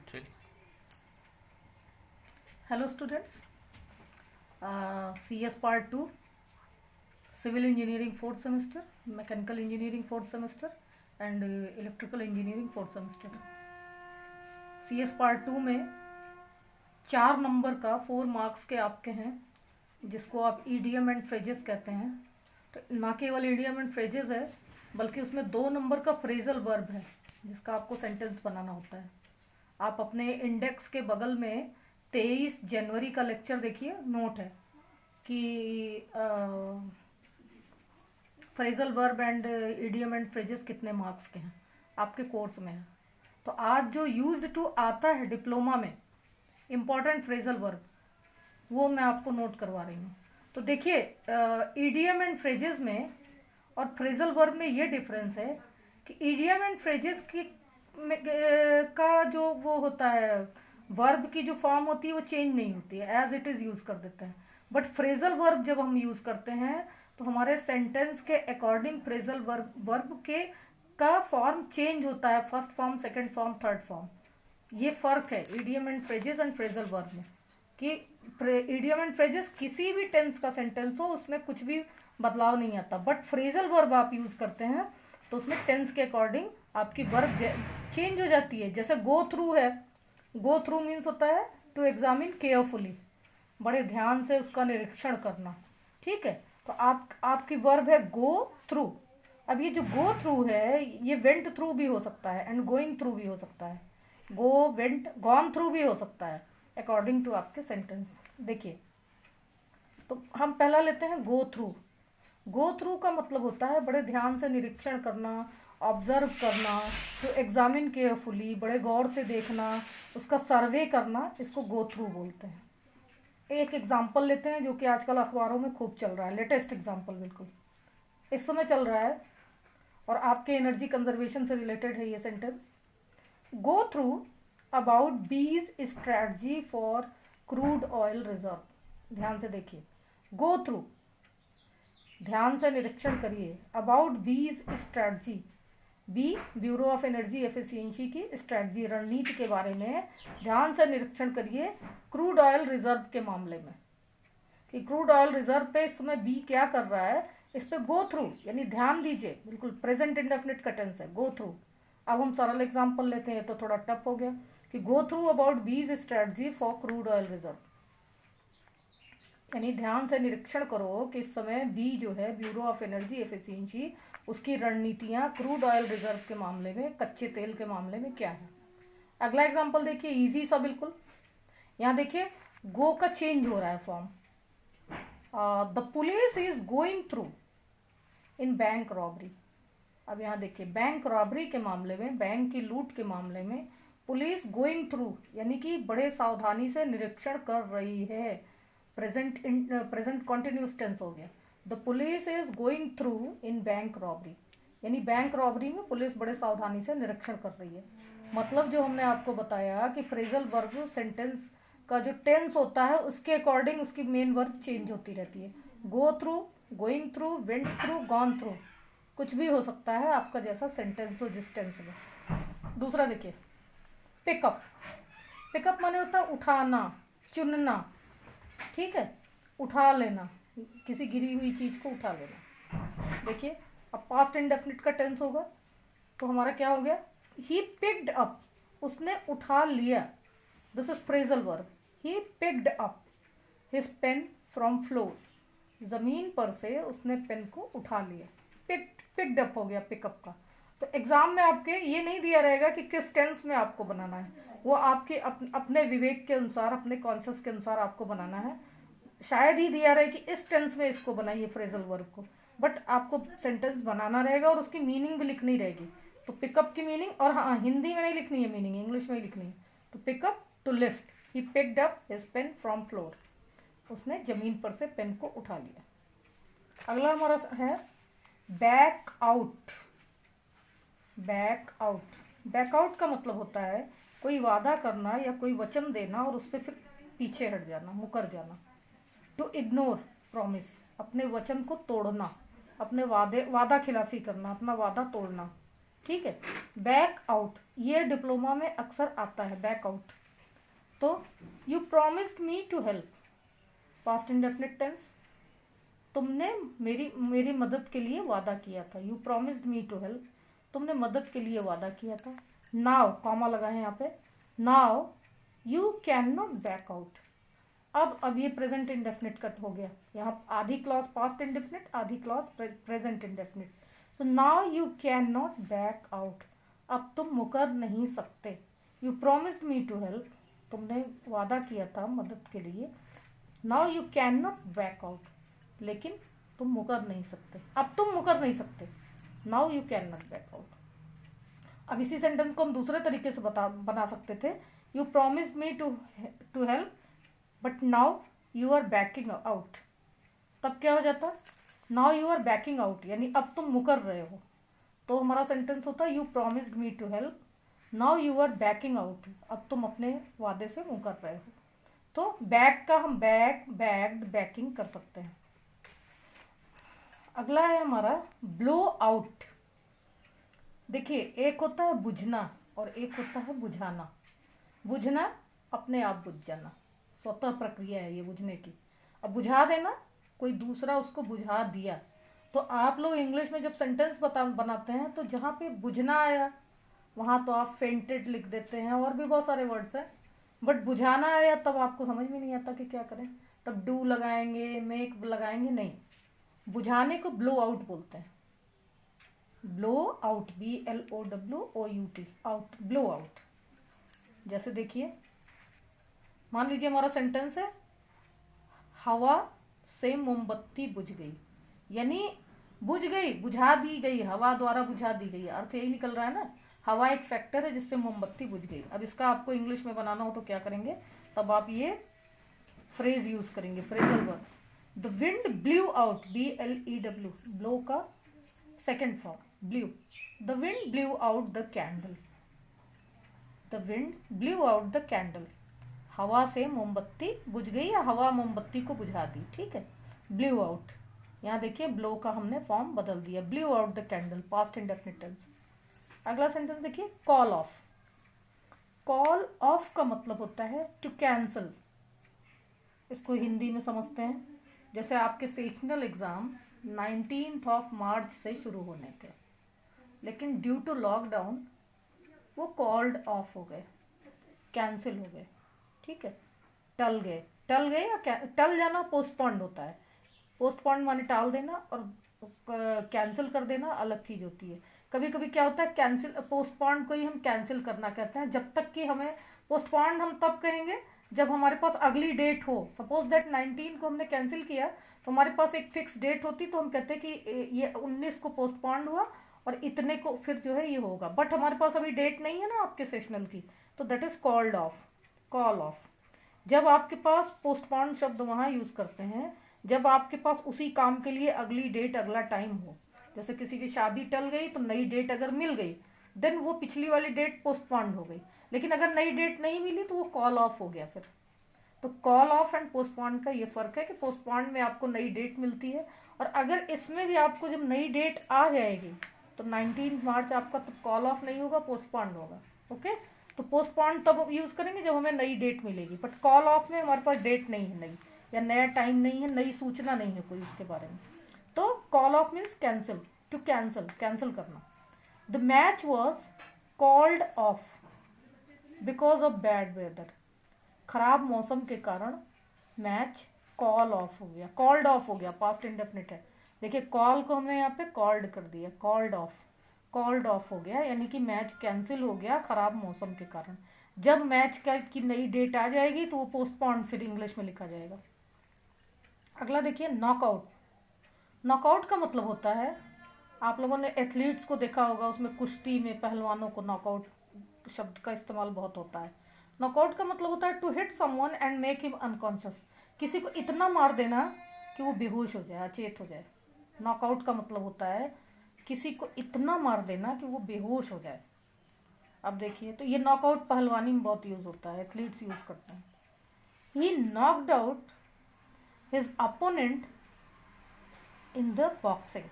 चलिए। Hello students, C S part 2, civil engineering fourth semester, mechanical engineering fourth semester and electrical engineering fourth semester. C S part 2 में 4 number का 4 marks के आपके हैं, जिसको आप ईडियम एंड फ्रेजेस कहते हैं। तो ना केवल ईडियम एंड फ्रेजेस है, बल्कि उसमें 2 नंबर का फ्रेजल वर्ब है, जिसका आपको सेंटेंस बनाना होता है। आप अपने इंडेक्स के बगल में 23 जनवरी का लेक्चर देखिए, नोट है कि phrasal verb and idiom and phrases कितने मार्क्स के हैं आपके कोर्स में है। तो आज जो यूज्ड टू आता है डिप्लोमा में इम्पॉर्टेंट फ्रेजल वर्ब, वो मैं आपको नोट करवा रही हूँ। तो देखिए, ईडियम एंड फ्रेजेस में और फ्रेजल वर्ब में ये डिफरेंस है कि ईडियम एंड फ्रेजेस की का जो वो होता है, वर्ब की जो फॉर्म होती है वो चेंज नहीं होती है, एज इट इज़ यूज़ कर देते हैं। बट फ्रेजल वर्ब जब हम यूज़ करते हैं तो हमारे सेंटेंस के अकॉर्डिंग फ्रेजल वर्ब के का फॉर्म चेंज होता है, first form, second form, third form. ये फ़र्क है idiom and phrases and phrasal verb में, कि ईडियम एंड फ्रेजेस किसी भी टेंस का सेंटेंस हो उसमें कुछ भी बदलाव नहीं आता, बट फ्रेजल वर्ब आप यूज़ करते हैं तो उसमें टेंस के अकॉर्डिंग आपकी वर्ब चेंज हो जाती है। जैसे गो थ्रू है, गो थ्रू मीन्स होता है टू एग्जामिन केयरफुली, बड़े ध्यान से उसका निरीक्षण करना। ठीक है, तो आपकी वर्ब है गो थ्रू। अब ये जो गो थ्रू है ये वेंट थ्रू भी हो सकता है एंड गोइंग थ्रू भी हो सकता है, गो वेंट गॉन थ्रू भी हो सकता है अकॉर्डिंग टू आपके सेंटेंस। देखिए, तो हम पहला लेते हैं गो थ्रू। गो थ्रू का मतलब होता है बड़े ध्यान से निरीक्षण करना, ऑब्जर्व करना, टू एग्जामिन केयरफुली, बड़े गौर से देखना, उसका सर्वे करना, इसको गो थ्रू बोलते हैं। एक एग्जाम्पल लेते हैं जो कि आजकल अखबारों में खूब चल रहा है, लेटेस्ट एग्जाम्पल बिल्कुल इस समय चल रहा है और आपके एनर्जी कंजर्वेशन से रिलेटेड है ये sentence. Go through about BEE strategy for crude oil reserve. ध्यान से देखिए, गो थ्रू, ध्यान से निरीक्षण करिए, about BEE strategy, B bureau of energy efficiency की स्ट्रैटजी, रणनीति के बारे में ध्यान से निरीक्षण करिए क्रूड ऑयल रिजर्व के मामले में, कि क्रूड ऑयल रिजर्व पे इस समय बी क्या कर रहा है, इस पे गो थ्रू यानी ध्यान दीजिए, बिल्कुल प्रेजेंट इंडेफिनिट का टेंस है, गो थ्रू। अब हम सरल एग्जांपल लेते हैं तो थोड़ा टफ हो गया, कि go through about BEE strategy for crude oil reserve, यानी ध्यान से निरीक्षण करो कि इस समय बी जो है ब्यूरो ऑफ एनर्जी एफिशिएंसी, उसकी रणनीतियाँ क्रूड ऑयल रिजर्व के मामले में, कच्चे तेल के मामले में क्या है। अगला एग्जांपल देखिए, इजी सा बिल्कुल। यहाँ देखिए गो का चेंज हो रहा है form, the police is going through in bank robbery. अब यहाँ देखिए, बैंक रॉबरी के मामले में, बैंक की लूट के मामले में पुलिस गोइंग थ्रू यानी कि बड़े सावधानी से निरीक्षण कर रही है, प्रेजेंट कॉन्टिन्यूस टेंस हो गया। The police is going through in bank robbery, यानी बैंक रॉबरी में पुलिस बड़े सावधानी से निरीक्षण कर रही है। मतलब जो हमने आपको बताया कि फ्रेजल वर्ब सेंटेंस का जो टेंस होता है उसके अकॉर्डिंग उसकी मेन वर्ब चेंज होती रहती है। Go through, going through, went through, gone through, कुछ भी हो सकता है आपका जैसा सेंटेंस हो जिस टेंस में। दूसरा देखिए, पिकअप। पिकअप माने होता है उठाना, चुनना। ठीक है, उठा लेना, किसी गिरी हुई चीज़ को उठा लेना। देखिए, अब पास्ट इंडेफिनिट का टेंस होगा तो हमारा क्या हो गया, ही पिक्ड अप, उसने उठा लिया, this is phrasal verb. He picked up his pen from floor, ज़मीन पर से उसने पेन को उठा लिया, पिक्ड अप हो गया पिकअप का। तो एग्जाम में आपके ये नहीं दिया रहेगा कि किस टेंस में आपको बनाना है, वो आपके अपने विवेक के अनुसार, अपने कॉन्शियस के अनुसार आपको बनाना है। शायद ही दिया रहे कि इस टेंस में इसको बनाइए फ्रेजल वर्ब को, बट आपको सेंटेंस बनाना रहेगा और उसकी मीनिंग भी लिखनी रहेगी। तो पिकअप की मीनिंग, और हाँ, हिंदी में नहीं लिखनी है मीनिंग, इंग्लिश में ही लिखनी है। तो pick up, to lift, he picked up his pen from floor, उसने जमीन पर से पेन को उठा लिया। अगला हमारा है back out. Back out, back out का मतलब होता है कोई वादा करना या कोई वचन देना और उससे फिर पीछे हट जाना, मुकर जाना। टू इग्नोर प्रॉमिस, अपने वचन को तोड़ना, अपने वादा खिलाफी करना, अपना वादा तोड़ना। ठीक है। बैक आउट ये डिप्लोमा में अक्सर आता है, बैक आउट। तो you promised me to help, past indefinite tense, तुमने मेरी मदद के लिए वादा किया था। You promised me to help, तुमने मदद के लिए वादा किया था। नाउ कॉमा लगा है यहाँ पे, now you can not back out. अब ये प्रेजेंट इंडेफिनिट कट हो गया, यहाँ आधी क्लॉज पास्ट इंडेफिनिट, आधी क्लॉज प्रेजेंट इंडेफिनिट। तो now you can not back out, अब तुम मुकर नहीं सकते। You promised me to help, तुमने वादा किया था मदद के लिए। Now you can not back out, लेकिन तुम मुकर नहीं सकते, अब तुम मुकर नहीं सकते। Now you can not back out. अब इसी सेंटेंस को हम दूसरे तरीके से बना सकते थे। You promised me to help but now you are backing out. तब क्या हो जाता, now you are backing out, यानी अब तुम मुकर रहे हो। तो हमारा सेंटेंस होता है you promised me to help, now you are backing out, अब तुम अपने वादे से मुकर रहे हो। तो बैक का हम बैक्ड, बैकिंग कर सकते हैं। अगला है हमारा ब्लो आउट। देखिए, एक होता है बुझना और एक होता है बुझाना। बुझना अपने आप बुझ जाना, स्वतः प्रक्रिया है ये बुझने की। अब बुझा देना, कोई दूसरा उसको बुझा दिया। तो आप लोग इंग्लिश में जब सेंटेंस बनाते हैं तो जहाँ पे बुझना आया वहाँ तो आप फेंटेड लिख देते हैं, और भी बहुत सारे वर्ड्स हैं। बट बुझाना आया तब आपको समझ में नहीं आता कि क्या करें, तब डू लगाएंगे, मेक लगाएंगे, नहीं। बुझाने को ब्लो आउट बोलते हैं। Blow out, BLOWOUT, out, blow out. जैसे देखिए, मान लीजिए हमारा सेंटेंस है हवा से मोमबत्ती बुझ गई, यानी बुझ गई, बुझा दी गई, हवा द्वारा बुझा दी गई, अर्थ यही निकल रहा है ना। हवा एक फैक्टर है जिससे मोमबत्ती बुझ गई। अब इसका आपको इंग्लिश में बनाना हो तो क्या करेंगे, तब आप ये फ्रेज यूज करेंगे, phrasal verb. The wind blew out, BLEW, blow का second form blew. The wind blew out the candle, the wind blew out the candle, हवा से मोमबत्ती बुझ गई या हवा मोमबत्ती को बुझा दी, ठीक है। ब्ल्यू आउट, यहाँ देखिए ब्लो का हमने फॉर्म बदल दिया, blew out the candle, past indefinite tense. अगला सेंटेंस देखिए, कॉल ऑफ। कॉल ऑफ का मतलब होता है टू कैंसल। इसको हिंदी में समझते हैं, जैसे आपके सेशनल एग्जाम 19 मार्च से शुरू होने थे, लेकिन ड्यू टू लॉकडाउन वो कॉल्ड ऑफ हो गए, कैंसिल हो गए, ठीक है। टल गए या टल जाना पोस्टपोन्ड होता है। पोस्टपोन्ड माने टाल देना, और कैंसिल कर देना अलग चीज़ होती है। कभी कभी क्या होता है, कैंसिल पोस्टपोन्ड को ही हम कैंसिल करना कहते हैं, जब तक कि हमें पोस्टपोन्ड हम तब कहेंगे जब हमारे पास अगली डेट हो। सपोज दैट 19 को हमने कैंसिल किया तो हमारे पास एक फिक्स डेट होती, तो हम कहते हैं कि ये 19 को पोस्टपोन्ड हुआ और इतने को फिर जो है ये होगा। बट हमारे पास अभी डेट नहीं है ना आपके सेशनल की, तो that is called off, call of. जब आपके पास पोस्टपोन्ड शब्द वहाँ यूज़ करते हैं जब आपके पास उसी काम के लिए अगली डेट, अगला टाइम हो। जैसे किसी की शादी टल गई तो नई डेट अगर मिल गई, देन वो पिछली वाली डेट पोस्टपोन्ड हो गई। लेकिन अगर नई डेट नहीं मिली तो वो कॉल ऑफ हो गया फिर। तो कॉल ऑफ एंड पोस्टपोन्ड का ये फ़र्क है कि पोस्टपोन्ड में आपको नई डेट मिलती है, और अगर इसमें भी आपको जब नई डेट आ जाएगी तो 19 मार्च आपका तो कॉल ऑफ नहीं होगा, पोस्टपोन्ड होगा। ओके, तो पोस्टपोन्ड तब यूज़ करेंगे जब हमें नई डेट मिलेगी, बट कॉल ऑफ में हमारे पास डेट नहीं है नई, या नया टाइम नहीं है, नई सूचना नहीं है कोई इसके बारे में। तो call off means cancel, to cancel, cancel करना। The match was called off because of bad weather, खराब मौसम के कारण मैच कॉल ऑफ हो गया, कॉल्ड ऑफ हो गया, पास्ट इंडेफिनिट है। देखिए कॉल को हमने यहाँ पे कॉल्ड कर दिया, कॉल्ड ऑफ हो गया, यानी कि मैच कैंसिल हो गया खराब मौसम के कारण। जब मैच की नई डेट आ जाएगी तो वो पोस्टपोन्ड फिर इंग्लिश में लिखा जाएगा। अगला देखिए, नॉकआउट। नॉकआउट का मतलब होता है, आप लोगों ने एथलीट्स को देखा होगा, उसमें कुश्ती में पहलवानों को नॉकआउट शब्द का इस्तेमाल बहुत होता है। नॉकआउट का मतलब होता है to hit someone and make him unconscious, किसी को इतना मार देना कि वो बेहोश हो जाए, अचेत हो जाए। नॉकआउट का मतलब होता है किसी को इतना मार देना कि वो बेहोश हो जाए। अब देखिए, तो ये नॉकआउट पहलवानी में बहुत यूज़ होता है, एथलीट्स यूज़ करते हैं। ही knocked out his opponent in the boxing,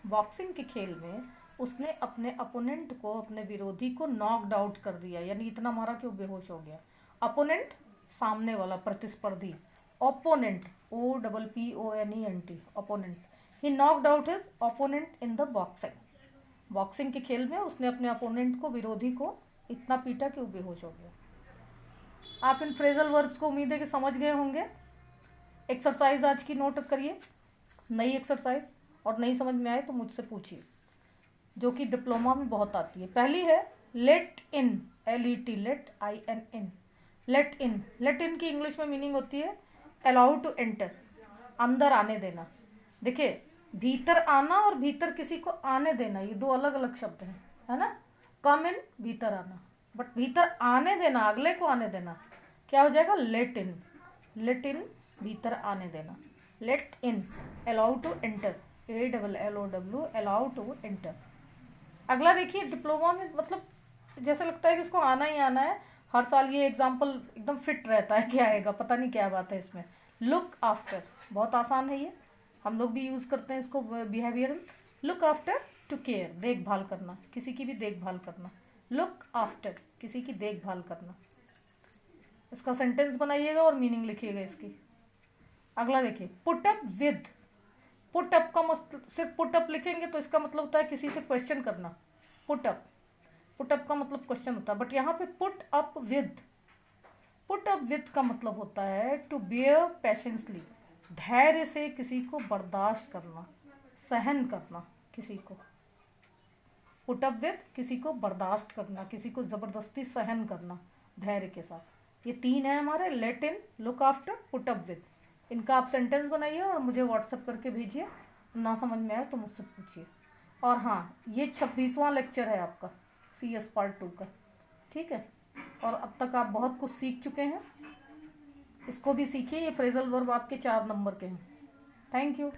boxing के खेल में उसने अपने अपोनेंट को, अपने विरोधी को नॉकड आउट कर दिया, यानी इतना मारा कि वो बेहोश हो गया। अपोनेंट सामने वाला, प्रतिस्पर्धी। Opponent, OPPONENT, opponent. He knocked out his opponent in the boxing. Boxing के खेल में उसने अपने अपोनेंट को, विरोधी को इतना पीटा कि वो बेहोश हो गया। आप इन फ्रेजल वर्ब्स को उम्मीद है कि समझ गए होंगे। एक्सरसाइज आज की नोट करिए, नई एक्सरसाइज, और नहीं समझ में आए तो मुझसे पूछिए, जो कि डिप्लोमा में बहुत आती है। पहली है let in, LET, let IN। Let in, let in की इंग्लिश में मीनिंग होती है अलाउ टू एंटर, अंदर आने देना। देखिए, भीतर आना और भीतर किसी को आने देना, ये दो अलग अलग शब्द हैं, है ना। कम इन, भीतर आना, बट भीतर आने देना, अगले को आने देना, क्या हो जाएगा? Late in. लेट इन, भीतर आने देना। Let in, allow to enter, ALLOW, allow to enter. अगला देखिए, डिप्लोमा में मतलब जैसे लगता है कि इसको आना ही आना है, हर साल ये एग्जाम्पल एकदम फिट रहता है, क्या आएगा पता नहीं क्या बात है इसमें। लुक आफ्टर, बहुत आसान है ये, हम लोग भी यूज़ करते हैं इसको behavioural. Look after, to care, देखभाल करना, किसी की भी देखभाल करना। लुक आफ्टर, किसी की देखभाल करना। इसका सेंटेंस बनाइएगा और मीनिंग लिखिएगा इसकी। अगला देखिए, put up with. Put up का मतलब, सिर्फ पुट अप लिखेंगे तो इसका मतलब होता है किसी से क्वेश्चन करना। पुट अप, पुट अप का मतलब क्वेश्चन होता है, बट यहाँ पे put up with, put up with का मतलब होता है टू बियर पेशेंसली, धैर्य से किसी को बर्दाश्त करना, सहन करना किसी को। पुट अप विद, किसी को बर्दाश्त करना, किसी को ज़बरदस्ती सहन करना धैर्य के साथ। ये तीन है हमारे, let in, look after, put up with. इनका आप सेंटेंस बनाइए और मुझे व्हाट्सएप करके भेजिए, ना समझ में आए तो मुझसे पूछिए। और हाँ, ये 26वां लेक्चर है आपका CS पार्ट 2 का, ठीक है। और अब तक आप बहुत कुछ सीख चुके हैं, इसको भी सीखिए। ये फ्रेजल वर्ब आपके 4 नंबर के हैं। Thank you.